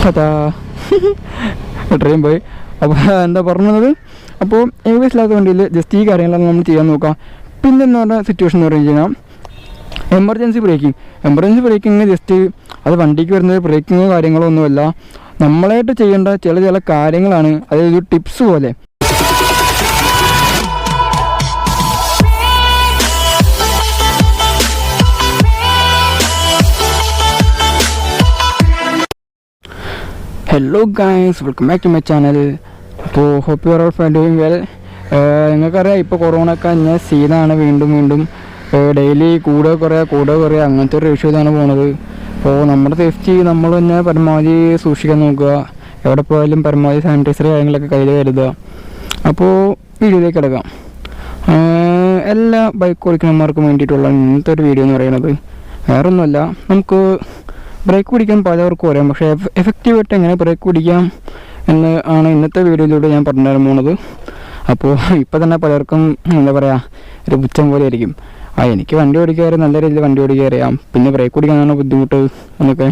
അതാ ട്രെയിൻ പോയി. അപ്പോൾ എന്താ പറഞ്ഞത്, അപ്പോൾ ABS ഇല്ലാത്ത വണ്ടിയിൽ ജസ്റ്റ് ഈ കാര്യങ്ങളെല്ലാം നമ്മൾ ചെയ്യാൻ നോക്കാം. പിന്നെന്ന് പറഞ്ഞ സിറ്റുവേഷൻ എന്ന് പറഞ്ഞു കഴിഞ്ഞാൽ എമർജൻസി ബ്രേക്കിംഗ് ജസ്റ്റ് അത് വണ്ടിക്ക് വരുന്നത് ബ്രേക്കിങ്ങോ കാര്യങ്ങളോ ഒന്നുമല്ല, നമ്മളായിട്ട് ചെയ്യേണ്ട ചില കാര്യങ്ങളാണ്. അതായത് ഒരു ടിപ്സ് പോലെ. Hello guys, welcome back to my channel. അപ്പോൾ hope you are all doing well. നിങ്ങൾക്കറിയാം ഇപ്പോൾ കൊറോണ കഴിഞ്ഞ സീനാണ്. വീണ്ടും ഡെയിലി കൂടെ കുറയുക അങ്ങനത്തെ ഒരു ഇഷ്യൂ ഇതാണ് പോകുന്നത്. അപ്പോൾ നമ്മുടെ സേഫ്റ്റി നമ്മൾ തന്നെ പരമാവധി സൂക്ഷിക്കാൻ നോക്കുക. എവിടെ പോയാലും പരമാവധി സാനിറ്റൈസർ കാര്യങ്ങളൊക്കെ കയ്യിൽ കരുതുക. അപ്പോൾ വീഡിയോയിലേക്ക് കിടക്കാം. എല്ലാ ബൈക്ക് ഓടിക്കുന്നവർക്കും വേണ്ടിയിട്ടുള്ള ഇന്നത്തെ ഒരു വീഡിയോ എന്ന് പറയുന്നത് വേറൊന്നുമല്ല, നമുക്ക് ബ്രേക്ക് പിടിക്കാൻ പലവർക്കും അറിയാം, പക്ഷേ എഫക്റ്റീവായിട്ട് എങ്ങനെ ബ്രേക്ക് പിടിക്കാം എന്ന് ആണ് ഇന്നത്തെ വീഡിയോയിലൂടെ ഞാൻ പറഞ്ഞു തരാൻ പോകുന്നത്. അപ്പോൾ ഇപ്പോൾ തന്നെ പലർക്കും എന്താ പറയുക, ഒരു പുച്ഛം പോലെ ആയിരിക്കും. എനിക്ക് വണ്ടി ഓടിക്കാറ് നല്ല രീതിയിൽ വണ്ടി ഓടിക്കാറിയാം, പിന്നെ ബ്രേക്ക് പിടിക്കാനാണ് ബുദ്ധിമുട്ട് എന്നൊക്കെ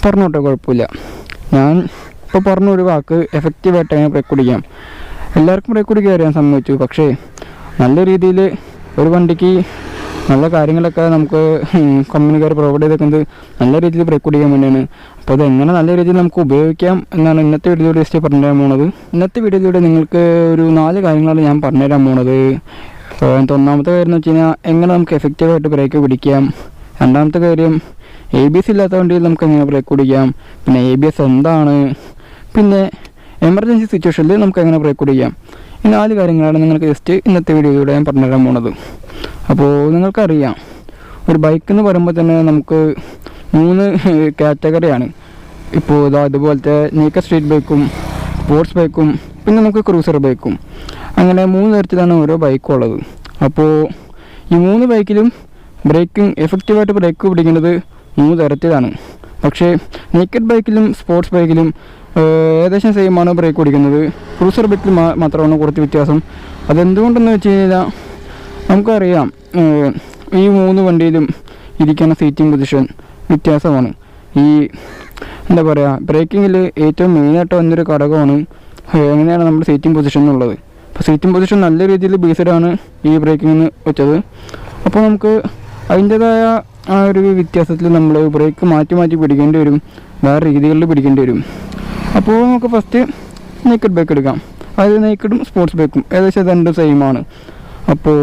പറഞ്ഞോട്ടെ, കുഴപ്പമില്ല. ഞാൻ ഇപ്പോൾ പറഞ്ഞ ഒരു വാക്ക് എഫക്റ്റീവായിട്ട് എങ്ങനെ ബ്രേക്ക് പിടിക്കാം. എല്ലാവർക്കും ബ്രേക്ക് പിടിക്കാൻ അറിയാൻ സമ്മതിച്ചു, പക്ഷേ നല്ല രീതിയിൽ ഒരു വണ്ടിക്ക് നല്ല കാര്യങ്ങളൊക്കെ നമുക്ക് കമ്പനിക്കാർ പ്രൊവൈഡ് ചെയ്തേക്കുന്നത് നല്ല രീതിയിൽ ബ്രേക്ക് പിടിക്കാൻ വേണ്ടിയാണ്. അപ്പോൾ അതെങ്ങനെ നല്ല രീതിയിൽ നമുക്ക് ഉപയോഗിക്കാം എന്നാണ് ഇന്നത്തെ വീഡിയോയിലൂടെ ജസ്റ്റ് പറഞ്ഞുതരാൻ പോകുന്നത്. ഇന്നത്തെ വീഡിയോയിലൂടെ നിങ്ങൾക്ക് ഒരു 4 കാര്യങ്ങളാണ് ഞാൻ പറഞ്ഞുതരാൻ പോകുന്നത്. ഒന്നാമത്തെ കാര്യം എന്ന് വെച്ച് കഴിഞ്ഞാൽ എങ്ങനെ നമുക്ക് എഫക്റ്റീവായിട്ട് ബ്രേക്ക് പിടിക്കാം. രണ്ടാമത്തെ കാര്യം ABS ഇല്ലാത്ത വണ്ടിയിൽ നമുക്ക് എങ്ങനെ ബ്രേക്ക് പിടിക്കാം, പിന്നെ ABS എന്താണ്, പിന്നെ എമർജൻസി സിറ്റുവേഷനിൽ നമുക്ക് എങ്ങനെ ബ്രേക്ക് പിടിക്കാം. ഈ 4 കാര്യങ്ങളാണ് നിങ്ങൾക്ക് ജസ്റ്റ് ഇന്നത്തെ വീഡിയോയിലൂടെ ഞാൻ പറഞ്ഞുതരാൻ പോകുന്നത്. അപ്പോൾ നിങ്ങൾക്കറിയാം, ഒരു ബൈക്ക് എന്ന് പറയുമ്പോൾ തന്നെ നമുക്ക് 3 കാറ്റഗറിയാണ്. ഇപ്പോൾ അതുപോലത്തെ നേക്കഡ് സ്ട്രീറ്റ് ബൈക്കും, സ്പോർട്സ് ബൈക്കും, പിന്നെ നമുക്ക് ക്രൂസർ ബൈക്കും, അങ്ങനെ 3 തരത്തിലാണ് ഓരോ ബൈക്കും ഉള്ളത്. അപ്പോൾ ഈ 3 ബൈക്കിലും എഫക്റ്റീവായിട്ട് ബ്രേക്ക് പിടിക്കുന്നത് 3 തരത്തിലാണ്. പക്ഷേ നേക്കഡ് ബൈക്കിലും സ്പോർട്സ് ബൈക്കിലും ഏകദേശം സെയിമാണ് ബ്രേക്ക് പിടിക്കുന്നത്. ക്രൂസർ ബൈക്കിൽ മാത്രമാണ് കുറച്ച് വ്യത്യാസം. അതെന്തുകൊണ്ടെന്ന് വെച്ച് കഴിഞ്ഞാൽ നമുക്കറിയാം, ഈ 3 വണ്ടിയിലും ഇരിക്കുന്ന സീറ്റിംഗ് പൊസിഷൻ വ്യത്യാസമാണ്. ഈ എന്താ പറയുക, ബ്രേക്കിങ്ങിൽ ഏറ്റവും മെയിനായിട്ട് വന്നൊരു ഘടകമാണ് എങ്ങനെയാണ് നമ്മുടെ സീറ്റിംഗ് പൊസിഷൻ എന്നുള്ളത്. അപ്പോൾ സീറ്റിംഗ് പൊസിഷൻ നല്ല രീതിയിൽ ബേസ്ഡാണ് ഈ ബ്രേക്കിങ്ങിന് വെച്ചത്. അപ്പോൾ നമുക്ക് അതിൻ്റേതായ ആ ഒരു വ്യത്യാസത്തിൽ നമ്മൾ ബ്രേക്ക് മാറ്റി പിടിക്കേണ്ടി വരും, വേറെ രീതികളിൽ പിടിക്കേണ്ടി വരും. അപ്പോൾ നമുക്ക് ഫസ്റ്റ് നേക്കഡ് ബൈക്ക് എടുക്കാം. അതായത് നേക്കഡും സ്പോർട്സ് ബൈക്കും ഏകദേശം രണ്ടും സെയിമാണ്. അപ്പോൾ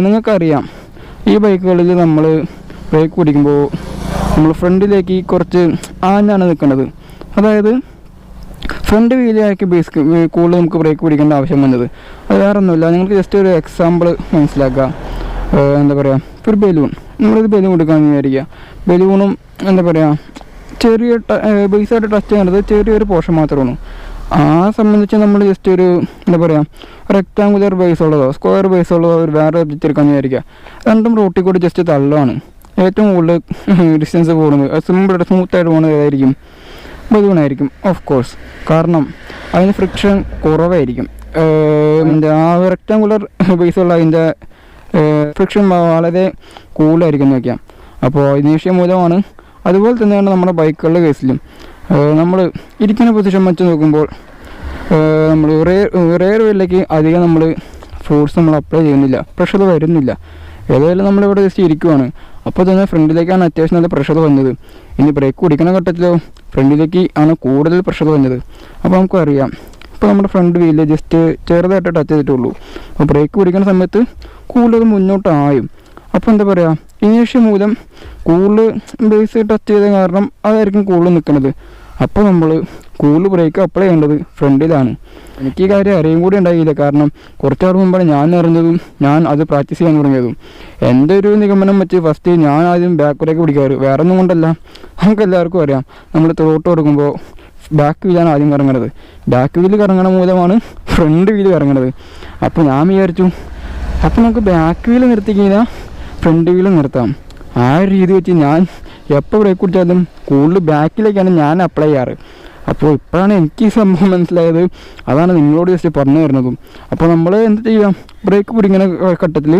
നിങ്ങൾക്കറിയാം, ഈ ബൈക്കുകളിൽ നമ്മൾ ബ്രേക്ക് പിടിക്കുമ്പോൾ നമ്മൾ ഫ്രണ്ടിലേക്ക് കുറച്ച് ആഞ്ഞാണ് നിൽക്കുന്നത്. അതായത് ഫ്രണ്ട് വീലാക്കി കൂടുതൽ നമുക്ക് ബ്രേക്ക് പിടിക്കേണ്ട ആവശ്യം വന്നത്. അത് വേറെ ഒന്നുമില്ല, നിങ്ങൾക്ക് ജസ്റ്റ് ഒരു എക്സാമ്പിൾ മനസ്സിലാക്കുക. എന്താ പറയുക, ഒരു ബലൂൺ, നമ്മളിത് ബലൂൺ എടുക്കാമെന്ന് വിചാരിക്കുക. ബലൂണും എന്താ പറയുക, ചെറിയ ബേസായിട്ട് ടച്ച് ചെയ്യേണ്ടത് ചെറിയൊരു പോർഷൻ മാത്രമാണ്. ആ സംബന്ധിച്ച് നമ്മൾ ജസ്റ്റ് ഒരു എന്താ പറയുക, റെക്റ്റാങ്കുലർ ബേസ് ഉള്ളതോ സ്ക്വയർ ബേസ് ഉള്ളതോ ഒരു വേറെ ഒബ്ജക്റ്റ് എടുക്കാമെന്ന് വിചാരിക്കുക. രണ്ടും റോട്ടിൽ കൂടി ജസ്റ്റ് തള്ളുകയാണ്. ഏറ്റവും കൂടുതൽ ഡിസ്റ്റൻസ് പോകുന്നത്, സിമ്പിളായിട്ട് സ്മൂത്തായിട്ട് പോകുന്നത് ഏതായിരിക്കും? ബലൂണായിരിക്കും, ഓഫ് കോഴ്സ്. കാരണം അതിന് ഫ്രിക്ഷൻ കുറവായിരിക്കും. ആ റെക്റ്റാങ്കുലർ ബേസുള്ള അതിൻ്റെ ഫ്രിക്ഷൻ വളരെ കൂടുതലായിരിക്കും എന്ന് വയ്ക്കാം. അപ്പോൾ ഇനീഷ്യ മൂലമാണ്. അതുപോലെ തന്നെയാണ് നമ്മുടെ ബൈക്കുകളുടെ കേസിലും. നമ്മൾ ഇരിക്കുന്ന പൊസിഷൻ വെച്ച് നോക്കുമ്പോൾ നമ്മൾ റെയർ വീലിലേക്ക് അധികം നമ്മൾ ഫോഴ്സ് നമ്മൾ അപ്ലൈ ചെയ്യുന്നില്ല, പ്രഷർ വരുന്നില്ല. ഏതായാലും നമ്മളിവിടെ ജസ്റ്റ് ഇരിക്കുവാണ്. അപ്പോൾ തന്നെ ഫ്രണ്ടിലേക്കാണ് അത്യാവശ്യം നല്ല പ്രഷർ വന്നത്. ഇനി ബ്രേക്ക് പിടിക്കുന്ന ഘട്ടത്തിലോ ഫ്രണ്ടിലേക്ക് ആണ് കൂടുതൽ പ്രഷർ വന്നത്. അപ്പോൾ നമുക്കറിയാം, ഇപ്പോൾ നമ്മുടെ ഫ്രണ്ട് വീല് ജസ്റ്റ് ചെറുതായിട്ട് ടച്ച് ചെയ്തിട്ടുള്ളൂ. അപ്പോൾ ബ്രേക്ക് പിടിക്കുന്ന സമയത്ത് കൂടുതൽ മുന്നോട്ടായും. അപ്പോൾ എന്താ പറയുക, ഇനീഷ്യ മൂലം കൂടുതൽ ബേസ് ടച്ച് ചെയ്ത കാരണം അതായിരിക്കും കൂടുതൽ നിൽക്കുന്നത്. അപ്പോൾ നമ്മൾ കൂടുതൽ ബ്രേക്ക് അപ്ലൈ ചെയ്യേണ്ടത് ഫ്രണ്ടിലാണ്. എനിക്ക് ഈ കാര്യം അറിയും കൂടി ഉണ്ടായില്ല, കാരണം കുറച്ച് നാൾ മുമ്പാണ് ഞാൻ അറിഞ്ഞതും ഞാൻ അത് പ്രാക്ടീസ് ചെയ്യാൻ തുടങ്ങിയതും. എൻ്റെ ഒരു നിഗമനം വെച്ച് ഫസ്റ്റ് ഞാൻ ആദ്യം ബാക്ക് ബ്രേക്ക് പിടിക്കാറ്. വേറെ ഒന്നും കൊണ്ടല്ല, നമുക്ക് എല്ലാവർക്കും അറിയാം, നമ്മൾ ത്രോട്ട് കൊടുക്കുമ്പോൾ ബാക്ക് വീലാണ് ആദ്യം കറങ്ങുന്നത്. ബാക്ക് വീല് കറങ്ങണ മൂലമാണ് ഫ്രണ്ട് വീല് കറങ്ങുന്നത്. അപ്പോൾ ഞാൻ വിചാരിച്ചു, അപ്പോൾ നമുക്ക് ബാക്ക് വീല് നിർത്തി കഴിഞ്ഞാൽ ഫ്രണ്ട് വീല് നിർത്താം. ആ ഒരു രീതി വെച്ച് ഞാൻ എപ്പോൾ ബ്രേക്ക് പിടിച്ചാലും കൂടുതൽ ബാക്കിലേക്കാണ് ഞാൻ അപ്ലൈ ചെയ്യാറ്. അപ്പോൾ ഇപ്പോഴാണ് എനിക്ക് ഈ സംഭവം മനസ്സിലായത്. അതാണ് നിങ്ങളോട് ജസ്റ്റ് പറഞ്ഞു തരുന്നതും. അപ്പോൾ നമ്മൾ എന്ത് ചെയ്യാം, ബ്രേക്ക് പിടിക്കുന്ന ഘട്ടത്തിൽ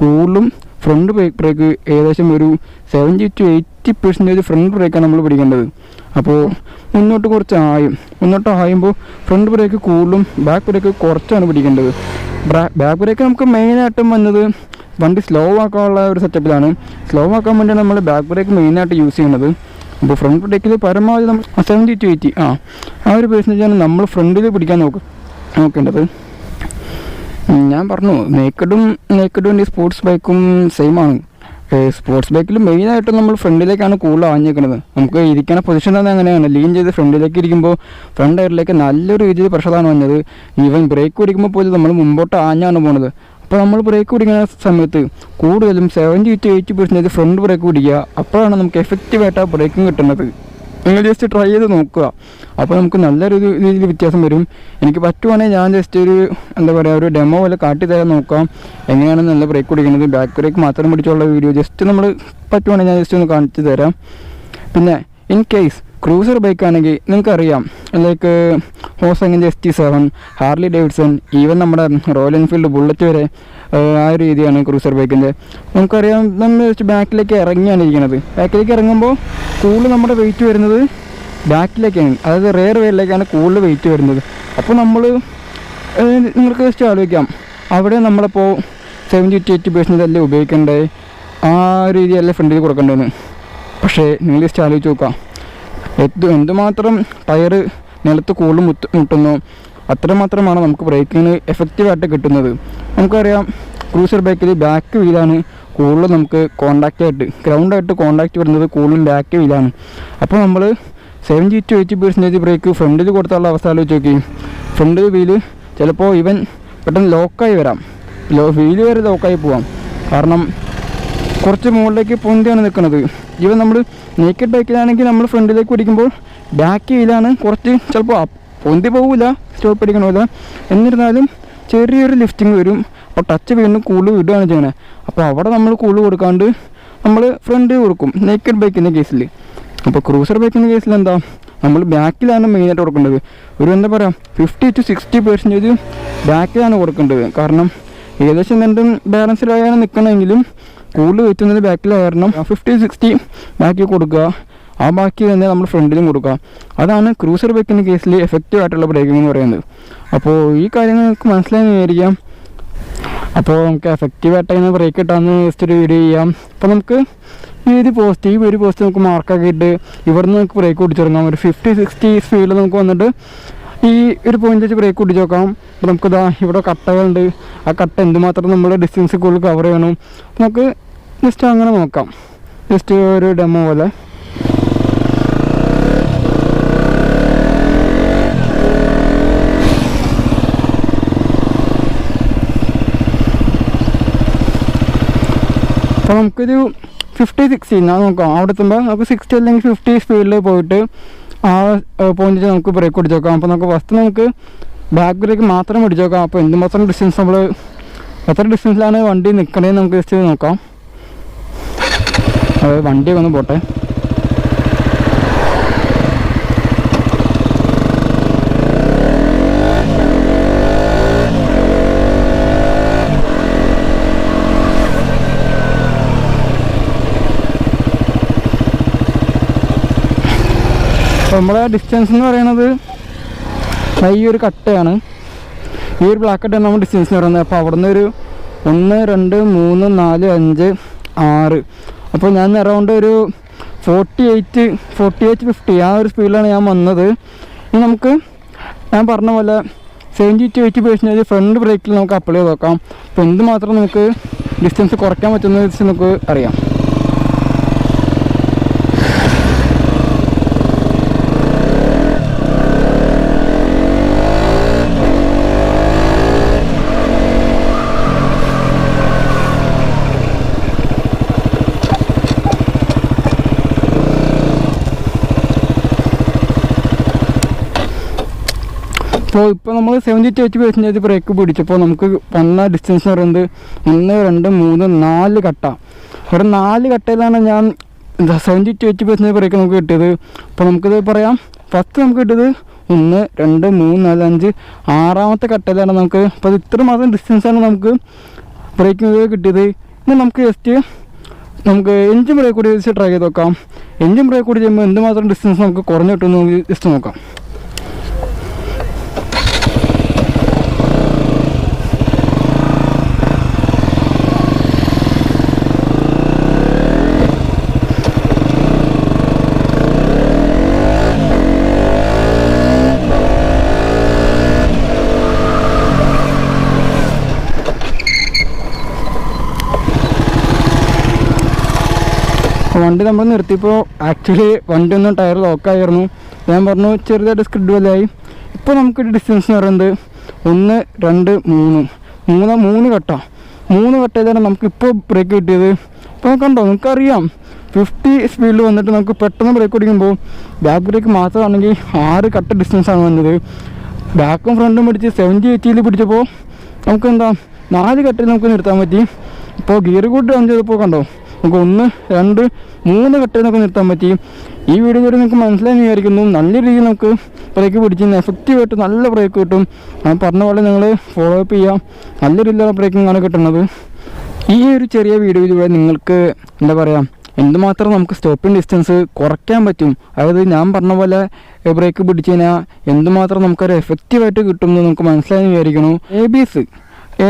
കൂടുതലും ഫ്രണ്ട് ബ്രേക്ക് ഏകദേശം ഒരു 70-80% ഫ്രണ്ട് ബ്രേക്കാണ് നമ്മൾ പിടിക്കേണ്ടത്. അപ്പോൾ മുന്നോട്ട് ആയുമ്പോൾ ഫ്രണ്ട് ബ്രേക്ക് കൂടുതലും ബാക്ക് ബ്രേക്ക് കുറച്ചാണ് പിടിക്കേണ്ടത്. ബാക്ക് ബ്രേക്ക് നമുക്ക് മെയിനായിട്ടും വന്നത് വണ്ടി സ്ലോ ആക്കാനുള്ള ഒരു സെറ്റപ്പിലാണ്. സ്ലോ ആക്കാൻ വേണ്ടിയാണ് നമ്മൾ ബാക്ക് ബ്രേക്ക് മെയിനായിട്ട് യൂസ് ചെയ്യുന്നത്. അപ്പോൾ ഫ്രണ്ട് ബ്രേക്കിൽ പരമാവധി നമ്മൾ 70-80 ആ ഒരു പെർസെൻറ്റേജാണ് നമ്മൾ ഫ്രണ്ടിൽ പിടിക്കാൻ നോക്കേണ്ടത്. ഞാൻ പറഞ്ഞു നേക്കഡും സ്പോർട്സ് ബൈക്കും സെയിം ആണ്. സ്പോർട്സ് ബൈക്കിൽ മെയിനായിട്ടും നമ്മൾ ഫ്രണ്ടിലേക്കാണ് കൂടുതൽ ആഞ്ഞേക്കുന്നത്. നമുക്ക് ഇരിക്കുന്ന പൊസിഷൻ തന്നെ അങ്ങനെയാണ്. ലീൻ ചെയ്ത് ഫ്രണ്ടിലേക്ക് ഇരിക്കുമ്പോൾ ഫ്രണ്ട് ടയറിലേക്ക് നല്ലൊരു രീതിയിൽ പ്രഷറാണ് വന്നത്. ഈവൻ ബ്രേക്ക് പിടിക്കുമ്പോൾ പോലും നമ്മൾ മുമ്പോട്ട് ആഞ്ഞാണ് പോകുന്നത്. അപ്പോൾ നമ്മൾ ബ്രേക്ക് പിടിക്കുന്ന സമയത്ത് കൂടുതലും 70-80% ഫ്രണ്ട് ബ്രേക്ക് പിടിക്കുക. അപ്പോഴാണ് നമുക്ക് എഫക്റ്റീവായിട്ട് ആ ബ്രേക്കിംഗ് കിട്ടുന്നത്. നിങ്ങൾ ജസ്റ്റ് ട്രൈ ചെയ്ത് നോക്കുക. അപ്പോൾ നമുക്ക് നല്ലൊരു രീതിയിൽ വ്യത്യാസം വരും. എനിക്ക് പറ്റുവാണെങ്കിൽ ഞാൻ ജസ്റ്റ് ഒരു ഡെമോ പോലെ കാട്ടി തരാൻ നോക്കാം എങ്ങനെയാണ് നല്ല ബ്രേക്ക് പിടിക്കുന്നത്. ബാക്ക് ബ്രേക്ക് മാത്രം പിടിച്ചുള്ള വീഡിയോ ജസ്റ്റ് നമ്മൾ പറ്റുവാണെങ്കിൽ ഞാൻ ജസ്റ്റ് ഒന്ന് കാണിച്ചു തരാം. പിന്നെ ഇൻ കേസ് ക്രൂസർ ബൈക്ക് ആണെങ്കിൽ നിങ്ങൾക്കറിയാം, ലൈക്ക് ഹോസങ്ങിൻ്റെ ST7, ഹാർലി ഡേവിഡ്സൺ, ഈവൻ നമ്മുടെ റോയൽ എൻഫീൽഡ് ബുള്ളറ്റ് വരെ ആ ഒരു രീതിയാണ് ക്രൂസർ ബൈക്കിൻ്റെ. നമുക്കറിയാം, നമ്മൾ ജസ്റ്റ് ബാക്കിലേക്ക് ഇറങ്ങിയാണ് ഇരിക്കുന്നത്. ബാക്കിലേക്ക് ഇറങ്ങുമ്പോൾ കൂടുതൽ നമ്മുടെ വെയിറ്റ് വരുന്നത് ബാക്കിലേക്കാണ്, അതായത് റെയർ വെയിലേക്കാണ് കൂടുതൽ വെയിറ്റ് വരുന്നത്. അപ്പോൾ നിങ്ങൾക്ക് ജസ്റ്റ് ആലോചിക്കാം, അവിടെ നമ്മളിപ്പോൾ 70-80% അല്ലേ ഉപയോഗിക്കേണ്ടത്, ആ രീതിയല്ലേ ഫ്രണ്ടിൽ കൊടുക്കേണ്ടതെന്ന്. പക്ഷേ നിങ്ങൾ ജസ്റ്റ് ആലോചിച്ച് നോക്കാം, എന്തുമാത്രം ടയർ നിലത്ത് കൂടുതൽ മുട്ടുന്നു അത്രമാത്രമാണ് നമുക്ക് ബ്രേക്കിങ്ങിന് എഫക്റ്റീവായിട്ട് കിട്ടുന്നത്. നമുക്കറിയാം, ക്രൂസർ ബൈക്കിൽ ബാക്ക് വീലാണ് കൂടുതൽ നമുക്ക് ഗ്രൗണ്ടായിട്ട് കോണ്ടാക്റ്റ് വരുന്നത് കൂടുതലും ബാക്ക് വീലാണ്. അപ്പോൾ നമ്മൾ 70-80% ബ്രേക്ക് ഫ്രണ്ടിൽ കൊടുത്തുള്ള അവസ്ഥ ആലോചിച്ച് നോക്കി. ഫ്രണ്ട് വീല് ചിലപ്പോൾ ഈവൻ പെട്ടെന്ന് ലോക്കായി വരാം, വീല് വരെ ലോക്കായി പോവാം. കാരണം കുറച്ച് മുകളിലേക്ക് പൊന്തിയാണ് നിൽക്കുന്നത്. ഈവൻ നമ്മൾ നേക്കഡ് ബൈക്കിലാണെങ്കിൽ നമ്മൾ ഫ്രണ്ടിലേക്ക് പിടിക്കുമ്പോൾ ബാക്ക് വീലാണ് കുറച്ച് ചിലപ്പോൾ പൊന്തി പോകില്ല, സ്റ്റോപ്പ് അടിക്കണമില്ല, എന്നിരുന്നാലും ചെറിയൊരു ലിഫ്റ്റിംഗ് വരും. അപ്പോൾ ടച്ച് വീണ്ടും കൂടുതൽ വിടുകയാണ് ചെയ്യുന്നത്. അപ്പോൾ അവിടെ നമ്മൾ കൂടുതൽ കൊടുക്കാണ്ട് നമ്മൾ ഫ്രണ്ട് കൊടുക്കും നേക്കഡ് ബൈക്കിൻ്റെ കേസിൽ. അപ്പോൾ ക്രൂസർ ബൈക്കിൻ്റെ കേസിൽ എന്താ, നമ്മൾ ബാക്കിലാണ് മെയിനായിട്ട് കൊടുക്കേണ്ടത്. ഒരു 50-60% ബാക്കിലാണ് കൊടുക്കേണ്ടത്. കാരണം ഏകദേശം രണ്ടും ബാലൻസിലായാണ് നിൽക്കണമെങ്കിലും കൂടുതൽ വെറ്റുന്നത് ബാക്കിലായ കാരണം 50-60 ബാക്കിൽ കൊടുക്കുക, ആ ബാക്കി തന്നെ നമ്മൾ ഫ്രണ്ടിലും കൊടുക്കുക. അതാണ് ക്രൂസർ ബൈക്കിൻ്റെ കേസിൽ എഫക്റ്റീവായിട്ടുള്ള ബ്രേക്കിംഗ് എന്ന് പറയുന്നത്. അപ്പോൾ ഈ കാര്യങ്ങൾ നമുക്ക് മനസ്സിലായി വിചാരിക്കാം. അപ്പോൾ നമുക്ക് എഫക്റ്റീവായിട്ട് അതിന് ബ്രേക്ക് കിട്ടാമെന്ന് ജസ്റ്റ് ഒരു വീഡിയോ ചെയ്യാം. അപ്പോൾ നമുക്ക് ഈ ഒരു പോസ്റ്റ് നമുക്ക് മാർക്കാക്കിയിട്ട് ഇവിടുന്ന് നമുക്ക് ബ്രേക്ക് പിടിച്ചിറങ്ങാം. ഒരു 50-60 സ്പീഡിൽ നമുക്ക് വന്നിട്ട് ഈ ഒരു പോയിന്റ് വെച്ച് ബ്രേക്ക് പിടിച്ച് നോക്കാം. അപ്പോൾ നമുക്കിതാ ഇവിടെ കട്ടകളുണ്ട്, ആ കട്ട എന്തുമാത്രം നമ്മൾ ഡിസ്റ്റൻസ് കൂടുതൽ കവർ ചെയ്യണം നമുക്ക് ജസ്റ്റ് അങ്ങനെ നോക്കാം, ജസ്റ്റ് ഒരു ഡെമോ പോലെ. അപ്പോൾ നമുക്കൊരു 50-60 ഞാൻ നോക്കാം. അവിടെ എത്തുമ്പോൾ നമുക്ക് 60 അല്ലെങ്കിൽ 50 സ്പീഡിൽ പോയിട്ട് ആ പോയിന്റ് നമുക്ക് ബ്രേക്ക് പിടിച്ച് നോക്കാം. അപ്പോൾ നമുക്ക് ഫസ്റ്റ് നമുക്ക് ബാക്ക് ബ്രേക്ക് മാത്രം പിടിച്ച് നോക്കാം. അപ്പോൾ എന്തുമാത്രം ഡിസ്റ്റൻസ് നമ്മൾ എത്ര ഡിസ്റ്റൻസിലാണ് വണ്ടി നിൽക്കണേന്ന് നമുക്ക് ജസ്റ്റ് നോക്കാം. അതായത് വണ്ടിയൊക്കെ ഒന്ന് പോട്ടെ. അപ്പോൾ നമ്മുടെ ഡിസ്റ്റൻസ് എന്ന് പറയുന്നത് ഈ ഒരു കട്ടയാണ്, ഈ ഒരു ബ്ലാക്ക് കട്ടയാണ് നമ്മൾ ഡിസ്റ്റൻസ് എന്ന് പറയുന്നത്. അപ്പോൾ അവിടെ നിന്ന് ഒരു 1, 2, 3, 4, 5, 6. അപ്പോൾ ഞാൻ അറൗണ്ട് ഒരു 48-50 ആ ഒരു സ്പീഡിലാണ് ഞാൻ വന്നത്. ഇനി നമുക്ക് ഞാൻ പറഞ്ഞ പോലെ 70-80% ഫ്രണ്ട് ബ്രേക്കിൽ നമുക്ക് അപ്ലൈ ചെയ്ത് നോക്കാം. അപ്പോൾ എന്തുമാത്രം നമുക്ക് ഡിസ്റ്റൻസ് കുറയ്ക്കാൻ പറ്റുന്നത് വെച്ച് നമുക്ക് അറിയാം. അപ്പോൾ ഇപ്പോൾ നമ്മൾ 70-80% ബ്രേക്ക് പിടിച്ചപ്പോൾ നമുക്ക് വന്ന ഡിസ്റ്റൻസ് എന്ന് പറയുന്നത് 1, 2, 3, 4 കട്ട. ഒരു 4 കട്ടയിലാണ് ഞാൻ 70-80% ബ്രേക്ക് നമുക്ക് കിട്ടിയത്. അപ്പോൾ നമുക്കിത് പറയാം, ഫസ്റ്റ് നമുക്ക് കിട്ടിയത് 1, 2, 3, 4, 5, 6ാമത്തെ കട്ടയിലാണ് നമുക്ക്. അപ്പോൾ അത് ഇത്ര മാത്രം ഡിസ്റ്റൻസാണ് നമുക്ക് ബ്രേക്കിംഗ് കിട്ടിയത്. ഇനി നമുക്ക് എൻജിൻ ബ്രേക്ക് കൂടി ജസ്റ്റ് ട്രൈ ചെയ്ത് നോക്കാം. എൻജിൻ ബ്രേക്ക് കൂടി ചെയ്യുമ്പോൾ എന്തുമാത്രം ഡിസ്റ്റൻസ് നമുക്ക് കുറഞ്ഞു കിട്ടുമെന്ന് നമുക്ക് ജസ്റ്റ് നോക്കാം. വണ്ടി നമ്മൾ നിർത്തിയപ്പോൾ ആക്ച്വലി വണ്ടി ഒന്നും ടയർ ലോക്കായിരുന്നു. ഞാൻ പറഞ്ഞു ചെറുതായിട്ട് സ്കിഡ് പോലെയായി. ഇപ്പോൾ നമുക്ക് ഡിസ്റ്റൻസ് എന്ന് പറയുന്നത് 1, 2, 3 കട്ടയിലാണ് നമുക്കിപ്പോൾ ബ്രേക്ക് കിട്ടിയത്. ഇപ്പോൾ കണ്ടോ, നിങ്ങൾക്കറിയാം 50 സ്പീഡിൽ വന്നിട്ട് നമുക്ക് പെട്ടെന്ന് ബ്രേക്ക് പിടിക്കുമ്പോൾ ബാക്ക് ബ്രേക്ക് മാത്രമാണെങ്കിൽ 6 കട്ട ഡിസ്റ്റൻസാണ് വന്നത്. ബാക്കും ഫ്രണ്ടും പിടിച്ച് 70, 80 പിടിച്ചപ്പോൾ നമുക്ക് 4 കട്ടയിൽ നമുക്ക് നിർത്താൻ പറ്റി. ഇപ്പോൾ ഗിയർ കൂട്ടി ഓൺ ചെയ്തപ്പോൾ കണ്ടോ, നമുക്ക് 1, 2, 3 കട്ടയിൽ നമുക്ക് നിർത്താൻ പറ്റി. ഈ വീഡിയോ വരെ നിങ്ങൾക്ക് മനസ്സിലായി വിചാരിക്കുന്നു. നല്ല രീതിയിൽ നമുക്ക് ബ്രേക്ക് പിടിച്ച് എഫക്റ്റീവായിട്ട് നല്ല ബ്രേക്ക് കിട്ടും. ഞാൻ പറഞ്ഞ പോലെ നിങ്ങൾ ഫോളോ അപ്പ് ചെയ്യാം. നല്ല രീതിയിലുള്ള ബ്രേക്കിംഗ് ആണ് കിട്ടുന്നത്. ഈ ഒരു ചെറിയ വീഡിയോയിലൂടെ നിങ്ങൾക്ക് എന്താ പറയുക, എന്തുമാത്രം നമുക്ക് സ്റ്റോപ്പിംഗ് ഡിസ്റ്റൻസ് കുറയ്ക്കാൻ പറ്റും. അതായത് ഞാൻ പറഞ്ഞ പോലെ ബ്രേക്ക് പിടിച്ച് കഴിഞ്ഞാൽ എന്തുമാത്രം നമുക്കൊരു എഫക്റ്റീവായിട്ട് കിട്ടുമെന്ന് നമുക്ക് മനസ്സിലായി വിചാരിക്കുന്നു. ABS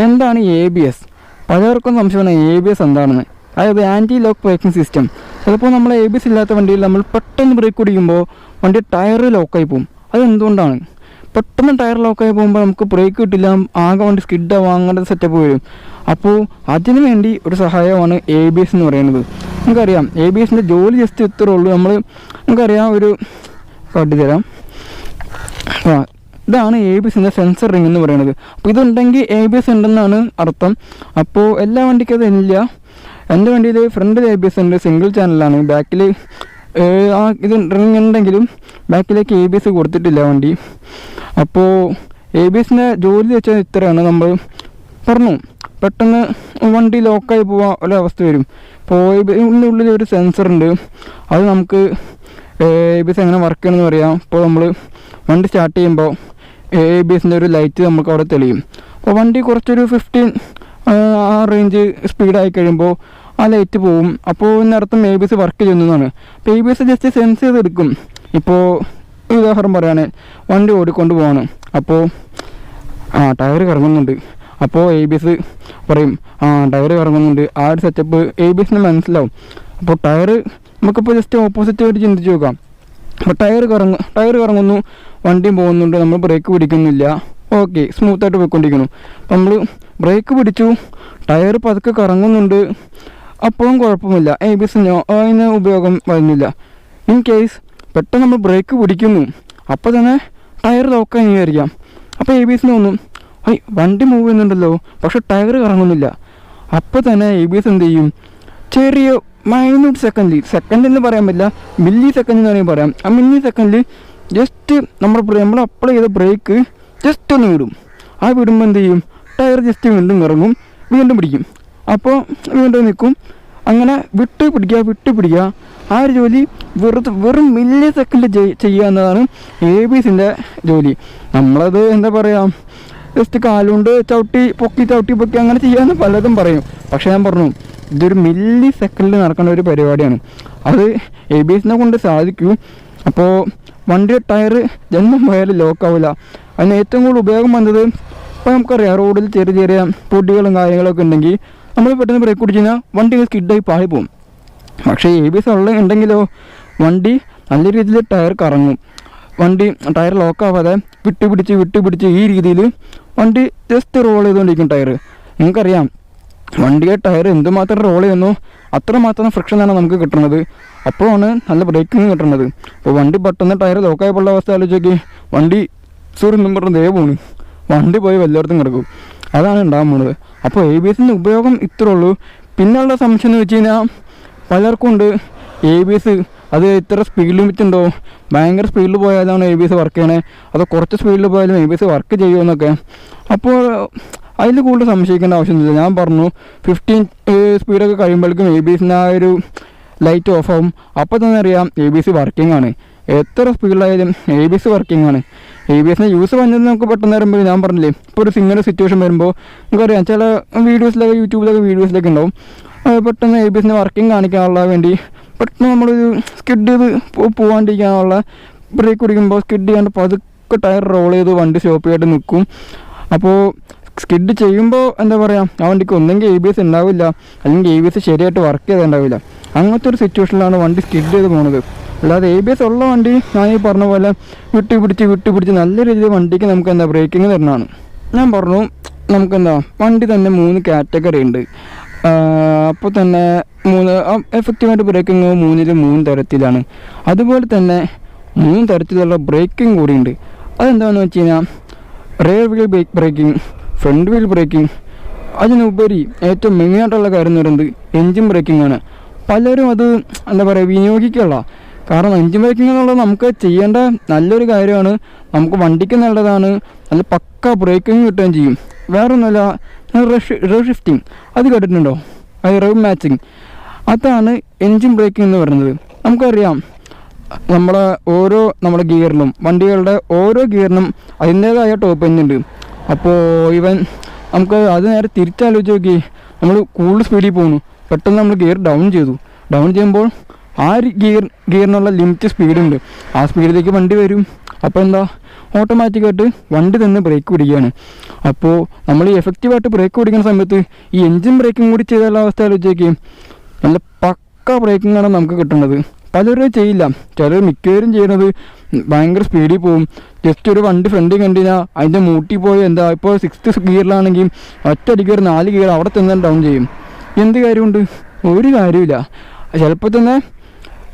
എന്താണ്? ABS പലർക്കും സംശയമാണ് ABS എന്താണെന്ന്. അതായത് ആൻറ്റി ലോക്ക് ബ്രേക്കിംഗ് സിസ്റ്റം. ചിലപ്പോൾ നമ്മൾ ABS ഇല്ലാത്ത വണ്ടിയിൽ നമ്മൾ പെട്ടെന്ന് ബ്രേക്ക് പിടിക്കുമ്പോൾ വണ്ടി ടയർ ലോക്കായി പോകും. അതെന്തുകൊണ്ടാണ്? പെട്ടെന്ന് ടയർ ലോക്കായി പോകുമ്പോൾ നമുക്ക് ബ്രേക്ക് കിട്ടില്ല, ആകെ വണ്ടി സ്കിഡാവും, അങ്ങനത്തെ സെറ്റപ്പ് വരും. അപ്പോൾ അതിനു വേണ്ടി ഒരു സഹായമാണ് ABS എന്ന് പറയുന്നത്. നമുക്കറിയാം ABSൻ്റെ ജോലി ജസ്റ്റ് ഇത്രേ ഉള്ളൂ. നമുക്കറിയാം, ഒരു കാട്ടിത്തരാം. ഇതാണ് ABSൻ്റെ സെൻസർ റിംഗ് എന്ന് പറയുന്നത്. അപ്പോൾ ഇതുണ്ടെങ്കിൽ ABS ഉണ്ടെന്നാണ് അർത്ഥം. അപ്പോൾ എല്ലാ വണ്ടിക്കും അത് ഇല്ല. എൻ്റെ വണ്ടിയിൽ ഫ്രണ്ടിൽ ABS ഉണ്ട്, സിംഗിൾ ചാനലാണ്. ബാക്കിൽ ഇത് റിംഗ് ഉണ്ടെങ്കിലും ബാക്കിലേക്ക് ABS കൊടുത്തിട്ടില്ല വണ്ടി. അപ്പോൾ ABSൻ്റെ ജോലി വെച്ചാൽ ഇത്രയാണ്. നമ്മൾ പറഞ്ഞു പെട്ടെന്ന് വണ്ടി ലോക്കായി പോകാൻ ഒരവസ്ഥ വരും. അപ്പോൾ ഇതിൻ്റെ ഉള്ളിൽ ഒരു സെൻസർ ഉണ്ട്. അത് നമുക്ക് ABS എങ്ങനെ വർക്ക് ചെയ്യണമെന്ന് പറയാം. ഇപ്പോൾ നമ്മൾ വണ്ടി സ്റ്റാർട്ട് ചെയ്യുമ്പോൾ ABSൻ്റെ ഒരു ലൈറ്റ് നമുക്ക് അവിടെ തെളിയും. അപ്പോൾ വണ്ടി കുറച്ചൊരു 15 ആ റേഞ്ച് സ്പീഡായി കഴിയുമ്പോൾ ആ ലൈറ്റ് പോവും. അപ്പോൾ ഇതിനർത്ഥം ABS വർക്ക് ചെയ്യുന്നതാണ്. അപ്പോൾ ABS ജസ്റ്റ് സെൻസ് ചെയ്തെടുക്കും. ഇപ്പോൾ ഉദാഹരണം പറയുകയാണെങ്കിൽ വണ്ടി ഓടിക്കൊണ്ട് പോവാണ്. അപ്പോൾ ടയർ കറങ്ങുന്നുണ്ട്. അപ്പോൾ ABS പറയും ടയർ കറങ്ങുന്നുണ്ട്. ആ ഒരു സെറ്റപ്പ് ABSന് മനസ്സിലാവും. അപ്പോൾ ടയർ നമുക്കിപ്പോൾ ജസ്റ്റ് ഓപ്പോസിറ്റായിട്ട് ചിന്തിച്ച് നോക്കാം. അപ്പോൾ ടയർ കറങ്ങുന്നു, വണ്ടിയും പോകുന്നുണ്ട്, നമ്മൾ ബ്രേക്ക് പിടിക്കുന്നില്ല. ഓക്കെ, സ്മൂത്തായിട്ട് പോയിക്കൊണ്ടിരിക്കുന്നു. അപ്പോൾ നമ്മൾ ബ്രേക്ക് പിടിച്ചു, ടയർ പതുക്കെ കറങ്ങുന്നുണ്ട്, അപ്പോഴും കുഴപ്പമില്ല, ABSനോ അതിന് ഉപയോഗം വരുന്നില്ല. ഇൻ കേസ് പെട്ടെന്ന് നമ്മൾ ബ്രേക്ക് പിടിക്കുന്നു, അപ്പോൾ തന്നെ ടയർ ലോക്കായി വിചാരിക്കാം. അപ്പോൾ ABSന് തോന്നും വണ്ടി മൂവ് ചെയ്യുന്നുണ്ടല്ലോ, പക്ഷെ ടയർ കറങ്ങുന്നില്ല. അപ്പോൾ തന്നെ ABS എന്ത് ചെയ്യും, ചെറിയ മൈന്യൂട്ട് സെക്കൻഡ് എന്ന് പറയാൻ പറ്റില്ല, മില്ലി സെക്കൻഡ് എന്ന് വേണമെങ്കിൽ പറയാം. ആ മില്ലി സെക്കൻഡിൽ ജസ്റ്റ് നമ്മൾ അപ്ലൈ ചെയ്ത ബ്രേക്ക് ജസ്റ്റ് ഒന്ന് വിടും. ആ വിടുമ്പോൾ എന്ത് ചെയ്യും, ടയർ ജസ്റ്റ് വീണ്ടും ഇറങ്ങും, വീണ്ടും പിടിക്കും, അപ്പോൾ വീണ്ടും നിൽക്കും. അങ്ങനെ വിട്ട് പിടിക്കുക. ആ ഒരു ജോലി വെറും മില്ലി സെക്കൻഡ് ചെയ്യുക എന്നതാണ് ABSൻ്റെ ജോലി. നമ്മളത് എന്താ പറയുക, ജസ്റ്റ് കാലുകൊണ്ട് ചവിട്ടി പൊക്കി അങ്ങനെ ചെയ്യാമെന്ന് പലതും പറയും. പക്ഷേ ഞാൻ പറഞ്ഞു, ഇതൊരു മില്ലി സെക്കൻഡിൽ നടക്കുന്ന ഒരു പരിപാടിയാണ്. അത് ABSനെ കൊണ്ട് സാധിക്കും. അപ്പോൾ വണ്ടിയുടെ ടയർ ജന്മം പോയാലും ലോക്കാവില്ല. അതിന് ഏറ്റവും കൂടുതൽ ഉപയോഗം വന്നത്, ഇപ്പോൾ നമുക്കറിയാം റോഡിൽ ചെറിയ പൊടികളും കാര്യങ്ങളൊക്കെ ഉണ്ടെങ്കിൽ നമ്മൾ പെട്ടെന്ന് ബ്രേക്ക് പിടിച്ച് കഴിഞ്ഞാൽ വണ്ടി സ്കിഡായി പാളി പോകും. പക്ഷേ ABS ഉണ്ടെങ്കിലോ വണ്ടി നല്ല രീതിയിൽ ടയർ കറങ്ങും. വണ്ടി ടയർ ലോക്കാവാതെ വിട്ട് പിടിച്ച് ഈ രീതിയിൽ വണ്ടി ജസ്റ്റ് റോൾ ചെയ്തുകൊണ്ടിരിക്കും ടയർ. നിങ്ങൾക്കറിയാം വണ്ടിയുടെ ടയർ എന്തുമാത്രം റോൾ ചെയ്യുന്നു അത്രമാത്രം ഫ്രിക്ഷനാണ് നമുക്ക് കിട്ടുന്നത്. അപ്പോഴാണ് നല്ല ബ്രേക്കിങ് കിട്ടുന്നത്. അപ്പോൾ വണ്ടി പെട്ടെന്ന് ടയർ ലോക്കായപ്പോഴുള്ള അവസ്ഥ ആലോചിച്ച് വണ്ടി പോണ്, വണ്ടി പോയി വല്ലയിടത്തും കിടക്കും. അതാണ് ഉണ്ടാകാൻ പോകുന്നത്. അപ്പോൾ ABSൻ്റെ ഉപയോഗം ഇത്രേ ഉള്ളൂ. പിന്നെയുള്ള സംശയം എന്ന് വെച്ച് കഴിഞ്ഞാൽ പലർക്കും ഉണ്ട്, ABS അത് ഇത്ര സ്പീഡ് ലിമിറ്റ് ഉണ്ടോ, ഭയങ്കര സ്പീഡിൽ പോയാലാണ് ABS വർക്ക് ചെയ്യണേ, അതോ കുറച്ച് സ്പീഡിൽ പോയാലും ABS വർക്ക് ചെയ്യുമെന്നൊക്കെ. അപ്പോൾ അതിൽ കൂടുതൽ സംശയിക്കേണ്ട ആവശ്യമൊന്നുമില്ല. ഞാൻ പറഞ്ഞു 15 സ്പീഡൊക്കെ കഴിയുമ്പോഴേക്കും ABSൻ്റെ ആ ഒരു ലൈറ്റ് ഓഫ് ആവും. അപ്പോൾ തന്നെ അറിയാം ABS വർക്കിംഗ് ആണ്. എത്ര സ്പീഡിലായാലും ABS വർക്കിംഗ് ആണ്. ABSന്റെ യൂസ് പറഞ്ഞത് നമുക്ക് പെട്ടെന്ന് വരുമ്പോൾ ഞാൻ പറഞ്ഞില്ലേ, ഇപ്പോൾ ഒരു സിംഗിൾ സിറ്റുവേഷൻ വരുമ്പോൾ നമുക്കറിയാം ചില വീഡിയോസിലൊക്കെ യൂട്യൂബിലൊക്കെ വീഡിയോസിലൊക്കെ ഉണ്ടാവും പെട്ടെന്ന് ABSന്റെ വർക്കിംഗ് കാണിക്കാനുള്ള വേണ്ടി പെട്ടെന്ന് നമ്മളൊരു സ്കിഡ് ചെയ്ത് പോകാണ്ടിരിക്കാനുള്ള ബ്രേക്ക് പിടിക്കുമ്പോൾ സ്കിഡ് ചെയ്യാണ്ട് പതുക്കെ ടയർ റോൾ ചെയ്ത് വണ്ടി സ്റ്റോപ്പ് ചെയ്തിട്ട് നിൽക്കും. അപ്പോൾ സ്കിഡ് ചെയ്യുമ്പോൾ എന്താ പറയുക, ആ വണ്ടിക്ക് ഒന്നെങ്കിൽ ABS ഉണ്ടാവില്ല, അല്ലെങ്കിൽ ABS ശരിയായിട്ട് വർക്ക് ചെയ്തിട്ടുണ്ടാവില്ല. അങ്ങനത്തെ ഒരു സിറ്റുവേഷനിലാണ് വണ്ടി സ്കിഡ് ചെയ്ത് പോകുന്നത്. അല്ലാതെ ABS ഉള്ള വണ്ടി ഞാൻ ഈ പറഞ്ഞ പോലെ വിട്ട് പിടിച്ച് നല്ല രീതിയിൽ വണ്ടിക്ക് നമുക്ക് എന്താ ബ്രേക്കിങ് തരുന്നതാണ്. ഞാൻ പറഞ്ഞു നമുക്കെന്താ വണ്ടി തന്നെ 3 കാറ്റഗറി ഉണ്ട്. അപ്പോൾ തന്നെ എഫക്റ്റീവായിട്ട് ബ്രേക്കിങ് 3 തരത്തിലാണ്. അതുപോലെ തന്നെ 3 തരത്തിലുള്ള ബ്രേക്കിംഗ് കൂടിയുണ്ട്. അതെന്താണെന്ന് വെച്ച് കഴിഞ്ഞാൽ rear wheel braking, front wheel braking, അതിനുപരി ഏറ്റവും മെയിനായിട്ടുള്ള കാര്യം എന്ന് പറയുന്നത് എൻജിൻ ബ്രേക്കിംഗ് ആണ്. പലരും അത് എന്താ പറയുക വിനിയോഗിക്കുള്ള, കാരണം എൻജിൻ ബ്രേക്കിംഗ് എന്നുള്ളത് നമുക്ക് ചെയ്യേണ്ട നല്ലൊരു കാര്യമാണ്, നമുക്ക് വണ്ടിക്ക് നല്ലതാണ്, നല്ല പക്ക ബ്രേക്കിംഗ് കിട്ടുകയും ചെയ്യും. വേറൊന്നുമല്ല, റവ് ഷിഫ്റ്റിംഗ് അത് കേട്ടിട്ടുണ്ടോ? അത് റവ് മാച്ചിങ്, അതാണ് എൻജിൻ ബ്രേക്കിംഗ് എന്ന് പറയുന്നത്. നമുക്കറിയാം നമ്മുടെ ഗിയറിനും വണ്ടികളുടെ ഓരോ ഗിയറിനും അതിൻ്റേതായ ടോപ്പ് എൻജുണ്ട്. അപ്പോൾ നമുക്ക് അത് നേരെ തിരിച്ചാലോചിച്ച് നോക്കി, നമ്മൾ കൂടുതൽ സ്പീഡിൽ പോകുന്നു, പെട്ടെന്ന് നമ്മൾ ഗിയർ ഡൗൺ ചെയ്യുമ്പോൾ ആ ഗിയറിനുള്ള ലിമിറ്റ് സ്പീഡുണ്ട്, ആ സ്പീഡിലേക്ക് വണ്ടി വരും. അപ്പോൾ എന്താ, ഓട്ടോമാറ്റിക്കായിട്ട് വണ്ടി തന്നെ ബ്രേക്ക് പിടിക്കുകയാണ്. അപ്പോൾ നമ്മൾ ഈ എഫക്റ്റീവായിട്ട് ബ്രേക്ക് പിടിക്കുന്ന സമയത്ത് ഈ എൻജിൻ ബ്രേക്കിംഗ് കൂടി ചെയ്തുള്ള അവസ്ഥ ആലോചിച്ചേക്ക്, നല്ല പക്ക ബ്രേക്കിംഗ് ആണ് നമുക്ക് കിട്ടുന്നത്. പലരും ചെയ്യില്ല, ചിലർ മിക്കവരും ചെയ്യുന്നത് ഭയങ്കര സ്പീഡിൽ പോകും. ജസ്റ്റ് ഒരു വണ്ടി ഫ്രണ്ടിൽ കണ്ടിനാൽ അതിൻ്റെ മൂട്ടി പോയി എന്താ, ഇപ്പോൾ 6th ഗിയറിലാണെങ്കിൽ ഒറ്റയടിക്ക് ഒരു 4 ഗിയർ അവിടെ തന്നെ ഡൗൺ ചെയ്യും. എന്ത് കാര്യമുണ്ട്? ഒരു കാര്യമില്ല. ചിലപ്പോൾ തന്നെ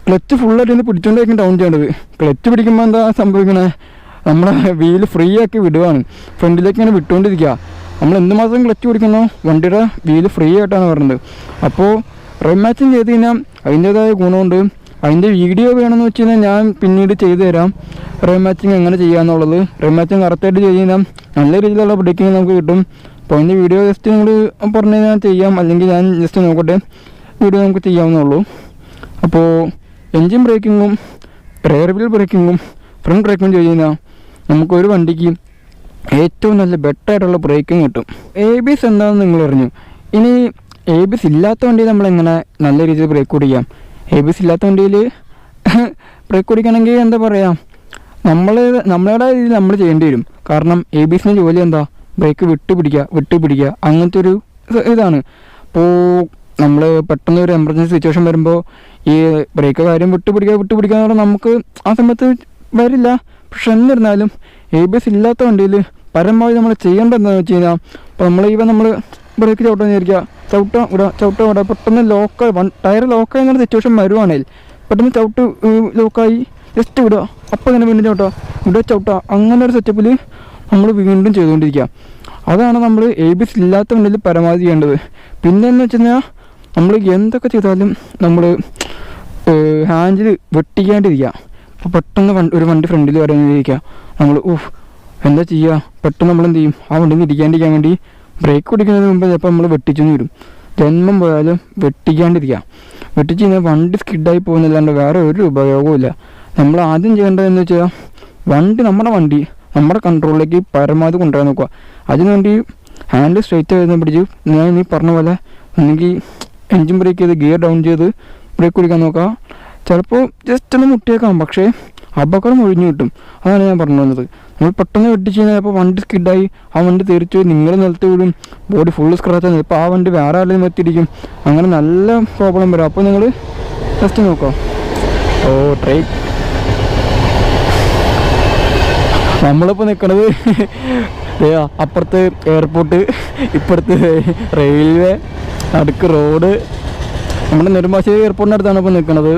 ക്ലച്ച് ഫുള്ളായിട്ട് പിടിച്ചുകൊണ്ടായിരിക്കും ഡൗൺ ചെയ്യേണ്ടത്. ക്ലച്ച് പിടിക്കുമ്പോൾ എന്താ സംഭവിക്കണേ, നമ്മളെ വീല് ഫ്രീ ആക്കി വിടുവാണ്, ഫ്രണ്ടിലേക്ക് ഇങ്ങനെ വിട്ടുകൊണ്ടിരിക്കുക. നമ്മൾ എന്തുമാത്രം ക്ലച്ച് പിടിക്കുന്നോ വണ്ടിയുടെ വീല് ഫ്രീ ആയിട്ടാണ് പറയുന്നത്. അപ്പോൾ റെം മാച്ചിങ് ചെയ്ത് കഴിഞ്ഞാൽ അതിൻ്റേതായ ഗുണമുണ്ട്. അതിൻ്റെ വീഡിയോ വേണമെന്ന് വെച്ച് കഴിഞ്ഞാൽ ഞാൻ പിന്നീട് ചെയ്തു തരാം, റെം മാച്ചിങ് എങ്ങനെ ചെയ്യാമെന്നുള്ളത്. റെം മാച്ചിങ് കറക്റ്റായിട്ട് ചെയ്ത് കഴിഞ്ഞാൽ നല്ല രീതിയിലുള്ള ബ്രേക്കിങ് നമുക്ക് കിട്ടും. അപ്പോൾ അതിൻ്റെ വീഡിയോ ജസ്റ്റ് നിങ്ങൾ പറഞ്ഞു കഴിഞ്ഞാൽ ചെയ്യാം, അല്ലെങ്കിൽ ഞാൻ ജസ്റ്റ് നോക്കട്ടെ, വീഡിയോ നമുക്ക് ചെയ്യാവുന്നുള്ളൂ. അപ്പോൾ എൻജിൻ ബ്രേക്കിങ്ങും റിയർ വീൽ ബ്രേക്കിങ്ങും ഫ്രണ്ട് ബ്രേക്കിങ്ങും ചെയ്ത് കഴിഞ്ഞാൽ നമുക്കൊരു വണ്ടിക്ക് ഏറ്റവും നല്ല ബെറ്ററായിട്ടുള്ള ബ്രേക്കിംഗ് കിട്ടും. ABS എന്താണെന്ന് നിങ്ങൾ അറിഞ്ഞു. ഇനി ABS ഇല്ലാത്ത വണ്ടിയിൽ നമ്മളെങ്ങനെ നല്ല രീതിയിൽ ബ്രേക്ക് പിടിക്കാം? ABS ഇല്ലാത്ത വണ്ടിയിൽ ബ്രേക്ക് പിടിക്കണമെങ്കിൽ എന്താ പറയുക, നമ്മളുടെ രീതിയിൽ നമ്മൾ ചെയ്യേണ്ടി വരും. കാരണം ABSന്റെ ജോലി എന്താ, ബ്രേക്ക് വിട്ട് പിടിക്കുക അങ്ങനത്തെ ഒരു ഇതാണ്. അപ്പോൾ നമ്മൾ പെട്ടെന്ന് ഒരു എമർജൻസി സിറ്റുവേഷൻ വരുമ്പോൾ ഈ ബ്രേക്ക് കാര്യം വിട്ട് പിടിക്കുക എന്ന് പറഞ്ഞാൽ നമുക്ക് ആ സമയത്ത് വരില്ല. പക്ഷെ എന്നിരുന്നാലും ABS ഇല്ലാത്ത വണ്ടിയിൽ പരമാവധി നമ്മൾ ചെയ്യേണ്ടത് എന്താണെന്ന് വെച്ച് കഴിഞ്ഞാൽ, ഇപ്പോൾ നമ്മൾ ബ്രേക്ക് ചവിട്ടാൻ പെട്ടെന്ന് ടയർ ലോക്കായി അങ്ങനെ സിറ്റുവേഷൻ വരുവാണെങ്കിൽ പെട്ടെന്ന് ലോക്കായി ജസ്റ്റ് വിടുക, അപ്പോൾ ഇങ്ങനെ വീണ്ടും ചവിട്ടുക അങ്ങനെ ഒരു സെറ്റപ്പിൽ നമ്മൾ വീണ്ടും ചെയ്തുകൊണ്ടിരിക്കുക. അതാണ് നമ്മൾ ABS ഇല്ലാത്ത വണ്ടിയിൽ പരമാവധി ചെയ്യേണ്ടത്. പിന്നെയെന്ന് വെച്ച് കഴിഞ്ഞാൽ നമ്മൾ എന്തൊക്കെ ചെയ്താലും നമ്മൾ ഹാൻഡിൽ വെട്ടിക്കാണ്ടിരിക്കുക. അപ്പോൾ പെട്ടെന്ന് ഒരു വണ്ടി ഫ്രണ്ടിൽ വരാനിരിക്കുക, നമ്മൾ എന്താ ചെയ്യുക, പെട്ടെന്ന് നമ്മൾ എന്ത് ചെയ്യും, ആ വണ്ടിയിൽ നിന്ന് ഇരിക്കാണ്ടിരിക്കാൻ വേണ്ടി ബ്രേക്ക് പിടിക്കുന്നതിന് മുമ്പ് ചിലപ്പോൾ നമ്മൾ വെട്ടിച്ചെന്ന് വരും. ജന്മം പോയാലും വെട്ടിക്കാണ്ടിരിക്കുക. വെട്ടിച്ച് കഴിഞ്ഞാൽ വണ്ടി സ്കിഡായി പോകുന്നില്ലാണ്ട് വേറെ ഒരു ഉപയോഗവും. നമ്മൾ ആദ്യം ചെയ്യേണ്ടതെന്ന് വെച്ചാൽ നമ്മുടെ വണ്ടി നമ്മുടെ കൺട്രോളിലേക്ക് പരമാവധി കൊണ്ടുവരാൻ നോക്കുക. അതിനുവേണ്ടി ഹാൻഡിൽ സ്ട്രൈറ്റ് ആയിരുന്നു പിടിച്ച് ഞാൻ ഈ പറഞ്ഞ പോലെ ഒന്നെങ്കിൽ എൻജിൻ ബ്രേക്ക് ചെയ്ത് ഗിയർ ഡൗൺ ചെയ്ത് ബ്രേക്ക് പിടിക്കാൻ നോക്കുക. ചിലപ്പോൾ ജസ്റ്റ് ഒന്ന് മുട്ടിയേക്കാം, പക്ഷേ അപകടം ഒഴിഞ്ഞു കിട്ടും. അതാണ് ഞാൻ പറഞ്ഞു വന്നത്. നമ്മൾ പെട്ടെന്ന് വെട്ടിച്ച് കഴിഞ്ഞാൽ അപ്പോൾ വണ്ടി സ്കിഡായി ആ വണ്ടി തെറിച്ച് നിങ്ങൾ നിലത്ത് വീഴും, ബോഡി ഫുള്ള് സ്ക്രാച്ച്. ഇപ്പോൾ ആ വണ്ടി വേറെ ആരെയും എത്തിയിരിക്കും, അങ്ങനെ നല്ല പ്രോബ്ലം വരും. അപ്പോൾ നിങ്ങൾ ജസ്റ്റ് നോക്കാം. ട്രൈ നമ്മളിപ്പോൾ നിൽക്കണത് അപ്പുറത്ത് എയർപോർട്ട്, ഇപ്പുറത്ത് റെയിൽവേ, നടുക്ക് റോഡ്. നമ്മുടെ നെടുമ്പാശ്ശേരി എയർപോർട്ടിൻ്റെ അടുത്താണ് ഇപ്പോൾ നിൽക്കുന്നത്.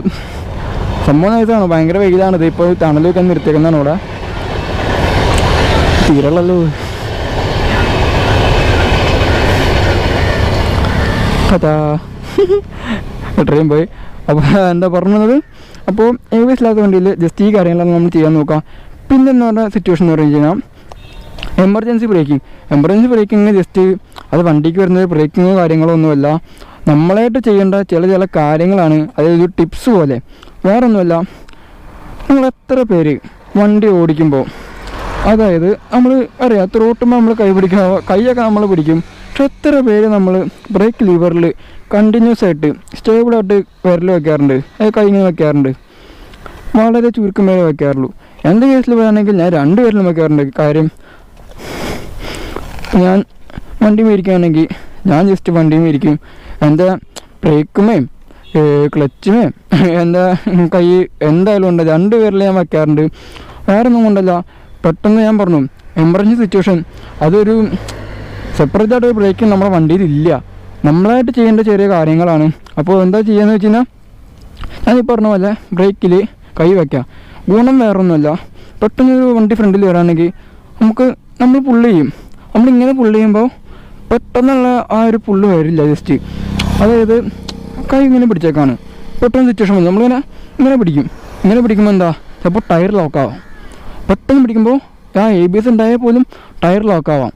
സംഭവം നൈസാണ്, ഭയങ്കര വെയിലാണിത്. ഇപ്പോൾ തണൽ വെക്കാൻ നിർത്തിയേക്കുന്നതാണ് ഇവിടെ. തീരളല്ലോ അതാ ട്രെയിൻ പോയി. അപ്പോൾ എന്താ പറഞ്ഞത്, അപ്പോൾ ABS ഇല്ലാത്ത വണ്ടിയിൽ ജസ്റ്റ് ഈ കാര്യങ്ങളെല്ലാം നമ്മൾ ചെയ്യാൻ നോക്കാം. പിന്നെന്ന് പറഞ്ഞ സിറ്റുവേഷൻ എന്ന് പറഞ്ഞു കഴിഞ്ഞാൽ എമർജൻസി ബ്രേക്കിംഗ് ജസ്റ്റ് അത് വണ്ടിക്ക് വരുന്നത് ബ്രേക്കിങ്ങോ കാര്യങ്ങളോ ഒന്നുമല്ല, നമ്മളായിട്ട് ചെയ്യേണ്ട ചില കാര്യങ്ങളാണ്. അതായത് ടിപ്സ് പോലെ, വേറെ ഒന്നുമല്ല. നിങ്ങൾ എത്ര പേര് വണ്ടി ഓടിക്കുമ്പോൾ, അതായത് നമ്മൾ അറിയാം ത്രോട്ടുമ്പോൾ നമ്മൾ കൈ പിടിക്കുക, കൈയൊക്കെ നമ്മൾ പിടിക്കും, പക്ഷെ എത്ര പേര് നമ്മൾ ബ്രേക്ക് ലീവറിൽ കണ്ടിന്യൂസ് ആയിട്ട് സ്റ്റേബിളായിട്ട് വിരൽ വയ്ക്കാറുണ്ട്, കൈ ഇങ്ങനെ വയ്ക്കാറുണ്ട്? വളരെ ചുരുക്കം പേരെ വയ്ക്കാറുള്ളൂ. എൻ്റെ കേസിൽ പറയുകയാണെങ്കിൽ ഞാൻ 2 പേരിലും വയ്ക്കാറുണ്ട്. കാര്യം ഞാൻ വണ്ടി മേടിക്കുകയാണെങ്കിൽ ഞാൻ ജസ്റ്റ് വണ്ടി മേടിക്കും, എന്താ ബ്രേക്കുമേയും ക്ലച്ചുമേയും എന്താ കൈ എന്തായാലും ഉണ്ട് 2 പേരിൽ ഞാൻ വയ്ക്കാറുണ്ട്. വേറെ ഒന്നും കൊണ്ടല്ല, പെട്ടെന്ന് ഞാൻ പറഞ്ഞു എമർജൻസി സിറ്റുവേഷൻ, അതൊരു സെപ്പറേറ്റായിട്ട് ബ്രേക്കിംഗ് നമ്മുടെ വണ്ടിയിലില്ല, നമ്മളായിട്ട് ചെയ്യേണ്ട ചെറിയ കാര്യങ്ങളാണ്. അപ്പോൾ എന്താ ചെയ്യുകയെന്ന് വെച്ച് കഴിഞ്ഞാൽ ഞാനീ പറഞ്ഞ പോലെ ബ്രേക്കിൽ കൈ വയ്ക്കാം. ഗുണം വേറൊന്നുമല്ല, പെട്ടെന്നൊരു വണ്ടി ഫ്രണ്ടിൽ വരാണെങ്കിൽ നമ്മൾ പുള്ള് ചെയ്യും. നമ്മളിങ്ങനെ പുള്ള് ചെയ്യുമ്പോൾ പെട്ടെന്നുള്ള ആ ഒരു പുള്ള് വരില്ല. ജസ്റ്റ് അതായത് കൈ ഇങ്ങനെ പിടിച്ചേക്കാണ്, പെട്ടെന്ന് സിറ്റുവേഷൻ വന്നു നമ്മളിങ്ങനെ പിടിക്കും. ഇങ്ങനെ പിടിക്കുമ്പോൾ എന്താ ചിലപ്പോൾ ടയർ ലോക്കാവാം. പെട്ടെന്ന് പിടിക്കുമ്പോൾ ആ ABS ഉണ്ടായാൽ പോലും ടയർ ലോക്കാവാം,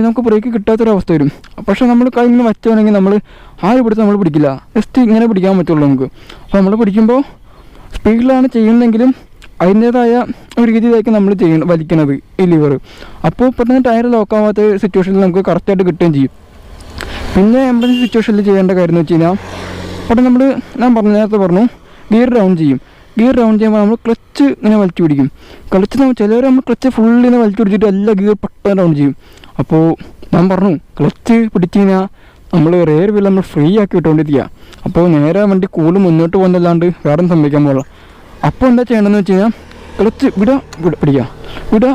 നമുക്ക് ബ്രേക്ക് കിട്ടാത്തൊരവസ്ഥ വരും. പക്ഷേ നമ്മൾ കൈ ഇങ്ങനെ വച്ചുവാണെങ്കിൽ നമ്മൾ ആര് പിടിച്ച് നമ്മൾ പിടിക്കില്ല, ജസ്റ്റ് ഇങ്ങനെ പിടിക്കാൻ പറ്റുള്ളൂ നമുക്ക്. അപ്പോൾ നമ്മൾ പിടിക്കുമ്പോൾ സ്പീഡിലാണ് ചെയ്യുന്നതെങ്കിലും അതിൻ്റേതായ ഒരു രീതിയിലായിരിക്കും നമ്മൾ വലിക്കുന്നത് ഈ ലിവർ. അപ്പോൾ പെട്ടെന്ന് ടയർ ലോക്കാവാത്ത സിറ്റുവേഷനിൽ നമുക്ക് കറക്റ്റായിട്ട് കിട്ടുകയും ചെയ്യും. പിന്നെ എമർജൻസി സിറ്റുവേഷനിൽ ചെയ്യേണ്ട കാര്യം എന്ന് വെച്ച് കഴിഞ്ഞാൽ പെട്ടെന്ന് ഞാൻ നേരത്തെ പറഞ്ഞു ഗിയർ റൗണ്ട് ചെയ്യും. ഗിയർ റൗണ്ട് ചെയ്യുമ്പോൾ നമ്മൾ ക്ലച്ച് ഇങ്ങനെ വലിച്ചു പിടിക്കും. ചിലവർ നമ്മൾ ക്ലച്ച് ഫുള്ളിങ്ങനെ വലിച്ചു പിടിച്ചിട്ട് എല്ലാ ഗിയർ പെട്ടെന്ന് റൗണ്ട് ചെയ്യും. അപ്പോൾ ഞാൻ പറഞ്ഞു ക്ലച്ച് പിടിച്ച് കഴിഞ്ഞാൽ നമ്മൾ റെയർ വീൽ നമ്മൾ ഫ്രീ ആക്കി വിട്ടുകൊണ്ടിരിക്കുക. അപ്പോൾ നേരെ വണ്ടി കൂടുതൽ മുന്നോട്ട് പോകുന്നതല്ലാണ്ട് വേറെ ഒന്നും സംഭവിക്കാൻ പോകില്ല. അപ്പോൾ എന്താ ചെയ്യേണ്ടതെന്ന് വെച്ച് കഴിഞ്ഞാൽ ക്ലച്ച് വിടുക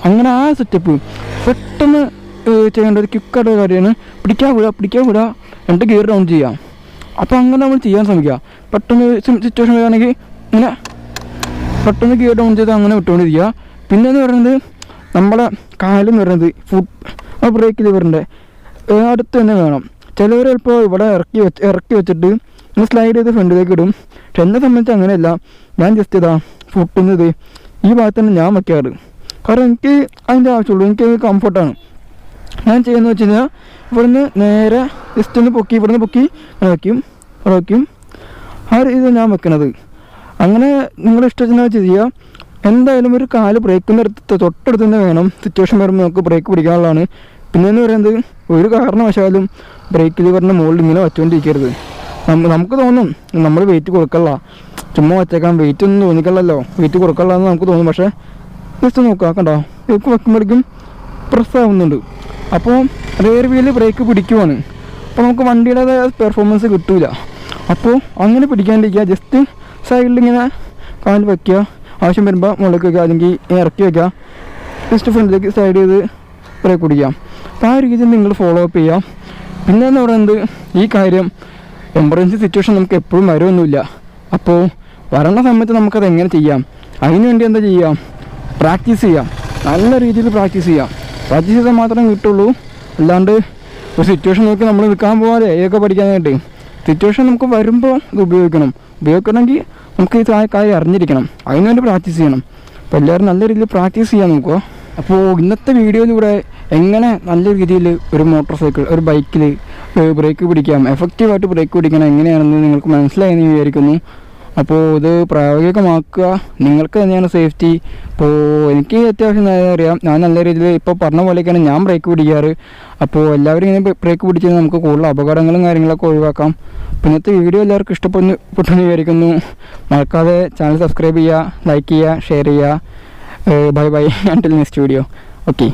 അങ്ങനെ ആ സെറ്റപ്പ് പെട്ടെന്ന് ചെയ്യേണ്ട ഒരു ക്വിക്കായിട്ട് കാര്യമാണ്. പിടിക്കുക എന്നിട്ട് ഗിയർ റൗണ്ട് ചെയ്യാം. അപ്പോൾ അങ്ങനെ നമ്മൾ ചെയ്യാൻ ശ്രമിക്കുക. പെട്ടെന്ന് സിറ്റുവേഷൻ വരികയാണെങ്കിൽ ഇങ്ങനെ പെട്ടെന്ന് ഗിയർ ഡൗൺ ചെയ്ത് അങ്ങനെ വിട്ടുകൊണ്ടിരിക്കുക. പിന്നെയെന്ന് പറയുന്നത് നമ്മളെ കാലെന്ന് പറയുന്നത് ബ്രേക്ക് ലിവറിൻ്റെ അടുത്ത് തന്നെ വേണം. ചിലവർ ചിലപ്പോൾ ഇവിടെ ഇറക്കി വെച്ചിട്ട് ഒന്ന് സ്ലൈഡ് ചെയ്ത് ഫ്രണ്ടിലേക്ക് ഇടും. പക്ഷെ എന്നെ സംബന്ധിച്ച് അങ്ങനെയല്ല, ഞാൻ ജസ്റ്റ് ഫുട്ടുന്നത് ഈ ഭാഗത്താണ് ഞാൻ വയ്ക്കാറ്. കാരണം എനിക്ക് അതിൻ്റെ ആവശ്യമുള്ളൂ, എനിക്ക് കംഫർട്ടാണ്. ഞാൻ ചെയ്യുന്നത് വെച്ച് കഴിഞ്ഞാൽ ഇവിടുന്ന് നേരെ ജസ്റ്റ് ഒന്ന് പൊക്കി വയ്ക്കും. ആ ഇത് ഞാൻ വെക്കണത്. അങ്ങനെ നിങ്ങളുടെ ഇഷ്ടത്തിന് ചെയ്യുക. എന്തായാലും ഒരു കാല് ബ്രേക്കിൻ്റെ തൊട്ടടുത്ത് തന്നെ വേണം. സിറ്റുവേഷൻ വരുമ്പോൾ നമുക്ക് ബ്രേക്ക് പിടിക്കാനുള്ളതാണ്. പിന്നെയെന്ന് പറയുന്നത് ഒരു കാരണവശാലും ബ്രേക്ക് ലിവറിൻ്റെ മുകളിൽ ഇങ്ങനെ വച്ചുകൊണ്ടിരിക്കരുത്. നമുക്ക് തോന്നും നമ്മൾ വെയിറ്റ് കൊടുക്കല്ല, ചുമ്മാ വച്ചേക്കാം, വെയിറ്റ് ഒന്നും തോന്നിക്കല്ലോ, വെയിറ്റ് കൊടുക്കല്ല എന്ന് നമുക്ക് തോന്നും. പക്ഷേ ജസ്റ്റ് നോക്കുക, കണ്ടോ ബ്രേക്ക് വെക്കുമ്പോഴേക്കും പ്രസ്സാവുന്നുണ്ട്. അപ്പോൾ റെയർ വീല് ബ്രേക്ക് പിടിക്കുവാണ്. അപ്പോൾ നമുക്ക് വണ്ടിയുടേതായ പെർഫോമൻസ് കിട്ടില്ല. അപ്പോൾ അങ്ങനെ പിടിക്കാണ്ടിരിക്കുക. ജസ്റ്റ് സൈഡിലിങ്ങനെ കാല് വയ്ക്കുക, ആവശ്യം വരുമ്പോൾ മുകളിലേക്ക് വയ്ക്കുക, അല്ലെങ്കിൽ ഇറക്കി വയ്ക്കുക, ജസ്റ്റ് ഫ്രണ്ടിലേക്ക് സൈഡ് ചെയ്ത് ബ്രേക്ക് പിടിക്കാം. അപ്പോൾ ആ രീതിയിൽ നിങ്ങൾ ഫോളോ അപ്പ് ചെയ്യാം. പിന്നെ എന്ന് പറയുന്നത് ഈ കാര്യം എമർജൻസി സിറ്റുവേഷൻ നമുക്ക് എപ്പോഴും വരുമൊന്നുമില്ല. അപ്പോൾ വരണ സമയത്ത് നമുക്കത് എങ്ങനെ ചെയ്യാം, അതിനുവേണ്ടി എന്താ ചെയ്യാം, പ്രാക്ടീസ് ചെയ്യാം, നല്ല രീതിയിൽ പ്രാക്ടീസ് ചെയ്യാം. പ്രാക്ടീസ് ചെയ്താൽ മാത്രമേ കിട്ടുള്ളൂ. അല്ലാണ്ട് ഒരു സിറ്റുവേഷൻ നോക്കി നമ്മൾ നിൽക്കാൻ പോകാതെ ഇതൊക്കെ പഠിക്കാനായിട്ട് സിറ്റുവേഷൻ നമുക്ക് വരുമ്പോൾ ഇത് ഉപയോഗിക്കണമെങ്കിൽ നമുക്ക് ഈ കാര്യം അറിഞ്ഞിരിക്കണം. അതിനുവേണ്ടി പ്രാക്ടീസ് ചെയ്യണം. അപ്പോൾ എല്ലാവരും നല്ല രീതിയിൽ പ്രാക്ടീസ് ചെയ്യാൻ നോക്കുക. അപ്പോൾ ഇന്നത്തെ വീഡിയോയിലൂടെ എങ്ങനെ നല്ല രീതിയിൽ ഒരു മോട്ടോർ സൈക്കിൾ, ഒരു ബൈക്കിൽ ബ്രേക്ക് പിടിക്കാം, എഫക്റ്റീവായിട്ട് ബ്രേക്ക് പിടിക്കണം എങ്ങനെയാണെന്ന് നിങ്ങൾക്ക് മനസ്സിലായെന്ന് വിചാരിക്കുന്നു. അപ്പോൾ ഇത് പ്രായോഗികമാക്കുക, നിങ്ങൾക്ക് തന്നെയാണ് സേഫ്റ്റി. അപ്പോൾ എനിക്ക് അത്യാവശ്യം അറിയാം, ഞാൻ നല്ല രീതിയിൽ ഇപ്പോൾ പറഞ്ഞ പോലെയൊക്കെയാണ് ഞാൻ ബ്രേക്ക് പിടിക്കാറ്. അപ്പോൾ എല്ലാവരും ഇങ്ങനെ ബ്രേക്ക് പിടിച്ചാൽ നമുക്ക് കൂടുതൽ അപകടങ്ങളും കാര്യങ്ങളൊക്കെ ഒഴിവാക്കാം. ഇന്നത്തെ വീഡിയോ എല്ലാവർക്കും ഇഷ്ടപ്പെട്ടെന്ന് വിചാരിക്കുന്നു. മറക്കാതെ ചാനൽ സബ്സ്ക്രൈബ് ചെയ്യുക, ലൈക്ക് ചെയ്യുക, ഷെയർ ചെയ്യുക. Bye bye until next video. Okay.